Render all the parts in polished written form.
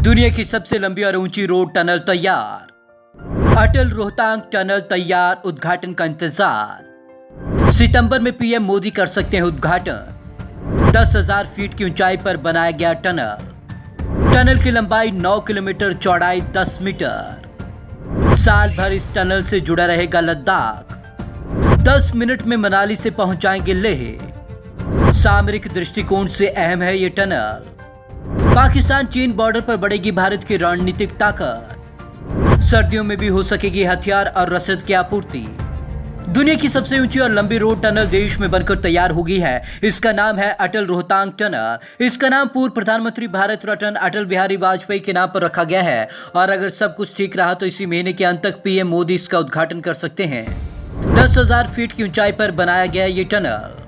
दुनिया की सबसे लंबी और ऊंची रोड टनल तैयार। अटल रोहतांग टनल तैयार, उद्घाटन का इंतजार। सितंबर में पीएम मोदी कर सकते हैं उद्घाटन। 10,000 फीट की ऊंचाई पर बनाया गया टनल। टनल की लंबाई 9 किलोमीटर, चौड़ाई 10 मीटर। साल भर इस टनल से जुड़ा रहेगा लद्दाख। 10 मिनट में मनाली से पहुंचाएंगे लेह। सामरिक दृष्टिकोण से अहम है ये टनल। पाकिस्तान चीन बॉर्डर पर बढ़ेगी भारत की रणनीतिक ताकत। सर्दियों में भी हो सकेगी हथियार और रसद की आपूर्ति। दुनिया की सबसे ऊंची और लंबी रोड टनल देश में बनकर तैयार हो गई है। इसका नाम है अटल रोहतांग टनल। इसका नाम पूर्व प्रधानमंत्री भारत रत्न अटल बिहारी वाजपेयी के नाम पर रखा गया है और अगर सब कुछ ठीक रहा तो इसी महीने के अंत तक पीएम मोदी इसका उद्घाटन कर सकते हैं। 10,000 फीट की ऊंचाई पर बनाया गया ये टनल।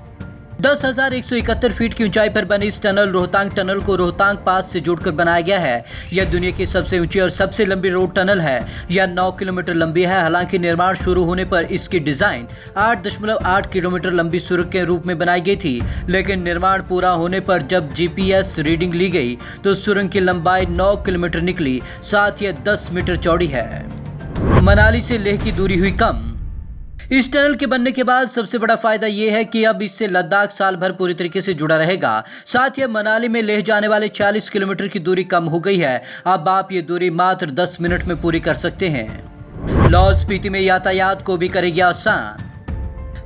10,171 फीट की ऊंचाई पर बनी इस टनल रोहतांग टनल को रोहतांग पास से जोड़कर बनाया गया है। यह दुनिया की सबसे ऊंची और सबसे लंबी रोड टनल है। यह 9 किलोमीटर लंबी है। हालांकि निर्माण शुरू होने पर इसकी डिजाइन 8.8 किलोमीटर लंबी सुरंग के रूप में बनाई गई थी, लेकिन निर्माण पूरा होने पर जब जीपीएस रीडिंग ली गई तो सुरंग की लंबाई 9 किलोमीटर निकली, साथ ही 10 मीटर चौड़ी है। मनाली से लेह की दूरी हुई कम। इस टनल के बनने के बाद सबसे बड़ा फायदा यह है कि अब इससे लद्दाख साल भर पूरी तरीके से जुड़ा रहेगा। साथ ही मनाली में लेह जाने वाले 40 किलोमीटर की दूरी कम हो गई है। अब आप ये दूरी मात्र 10 मिनट में पूरी कर सकते हैं। लाहौल स्पीति में यातायात को भी करेगी आसान।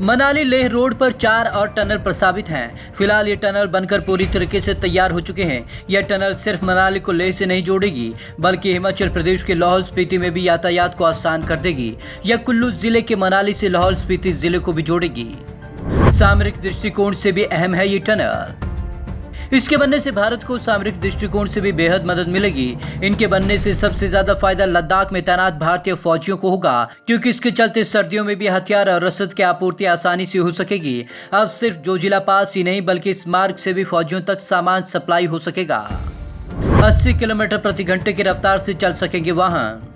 मनाली लेह रोड पर 4 और टनल प्रस्तावित हैं। फिलहाल ये टनल बनकर पूरी तरीके से तैयार हो चुके हैं। यह टनल सिर्फ मनाली को लेह से नहीं जोड़ेगी बल्कि हिमाचल प्रदेश के लाहौल स्पीति में भी यातायात को आसान कर देगी। यह कुल्लू जिले के मनाली से लाहौल स्पीति जिले को भी जोड़ेगी। सामरिक दृष्टिकोण से भी अहम है ये टनल। इसके बनने से भारत को सामरिक दृष्टिकोण से भी बेहद मदद मिलेगी। इनके बनने से सबसे ज्यादा फायदा लद्दाख में तैनात भारतीय फौजियों को होगा, क्योंकि इसके चलते सर्दियों में भी हथियार और रसद की आपूर्ति आसानी से हो सकेगी। अब सिर्फ जोजिला पास ही नहीं बल्कि इस मार्ग से भी फौजियों तक सामान सप्लाई हो सकेगा। 80 किलोमीटर प्रति घंटे की रफ्तार से चल सकेंगे वाहन।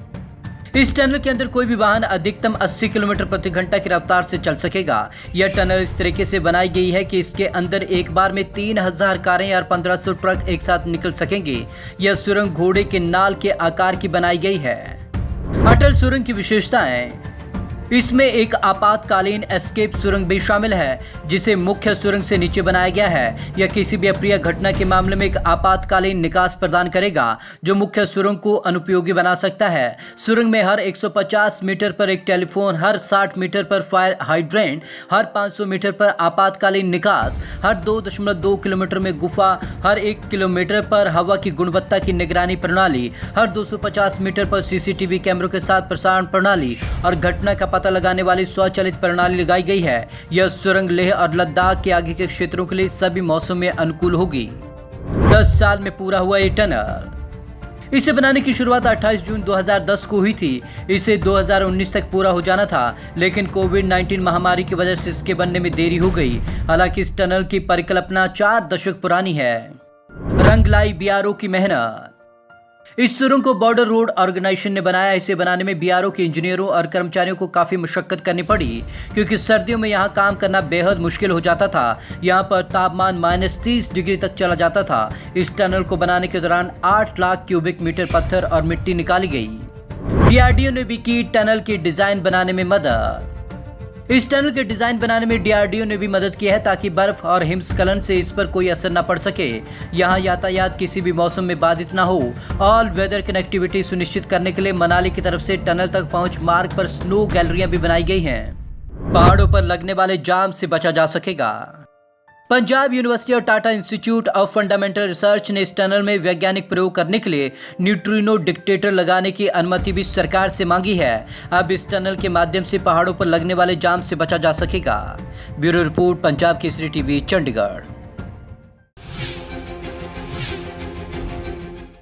इस टनल के अंदर कोई भी वाहन अधिकतम 80 किलोमीटर प्रति घंटा की रफ्तार से चल सकेगा। यह टनल इस तरीके से बनाई गई है कि इसके अंदर एक बार में 3,000 कारें और 1,500 ट्रक एक साथ निकल सकेंगे। यह सुरंग घोड़े के नाल के आकार की बनाई गई है। अटल सुरंग की विशेषताएं: इसमें एक आपातकालीन एस्केप सुरंग भी शामिल है, जिसे मुख्य सुरंग से नीचे बनाया गया है। यह किसी भी अप्रिय घटना के मामले में एक आपातकालीन निकास प्रदान करेगा जो मुख्य सुरंग को अनुपयोगी बना सकता है। सुरंग में हर 150 मीटर पर एक टेलीफोन, हर 60 मीटर पर फायर हाइड्रेंट, हर 500 मीटर पर आपातकालीन निकास, हर 2.2 किलोमीटर में गुफा, हर 1 किलोमीटर पर हवा की गुणवत्ता की निगरानी प्रणाली, हर 250 मीटर पर सीसीटीवी कैमरों के साथ प्रसारण प्रणाली और घटना का पता लगाने वाली स्वचालित प्रणाली लगाई गई है। यह सुरंग लेह और लद्दाख के आगे के क्षेत्रों के लिए सभी मौसम में अनुकूल होगी। 10 साल में पूरा हुआ ये टनल। इसे बनाने की शुरुआत 28 जून 2010 को हुई थी। इसे 2019 तक पूरा हो जाना था, लेकिन कोविड-19 महामारी की वजह से इसके बनने में देरी हो गई। हालांकि इस टनल की परिकल्पना 4 दशक पुरानी है। रंग लाई बीआरओ की मेहनत। इस सुरंग को बॉर्डर रोड ऑर्गेनाइजेशन ने बनाया। इसे बनाने में बीआरओ के इंजीनियरों और कर्मचारियों को काफी मशक्कत करनी पड़ी, क्योंकि सर्दियों में यहाँ काम करना बेहद मुश्किल हो जाता था। यहाँ पर तापमान -30 डिग्री तक चला जाता था। इस टनल को बनाने के दौरान 8 लाख क्यूबिक मीटर पत्थर और मिट्टी निकाली गई। डीआरडीओ ने भी की टनल की डिजाइन बनाने में मदद। इस टनल के डिजाइन बनाने में डीआरडीओ ने भी मदद की है, ताकि बर्फ और हिमस्खलन से इस पर कोई असर न पड़ सके। यहाँ यातायात किसी भी मौसम में बाधित न हो। ऑल वेदर कनेक्टिविटी सुनिश्चित करने के लिए मनाली की तरफ से टनल तक पहुंच मार्ग पर स्नो गैलरियां भी बनाई गई हैं। पहाड़ों पर लगने वाले जाम से बचा जा सकेगा। पंजाब यूनिवर्सिटी और Tata institute of fundamental research ने इस टनल में वैज्ञानिक प्रयोग करने के लिए न्यूट्रिनो डिटेक्टर लगाने की अनुमति भी सरकार से मांगी है। अब इस टनल के माध्यम से पहाड़ों पर लगने वाले जाम से बचा जा सकेगा। Bureau report, Punjab Kesari TV, Chandigarh.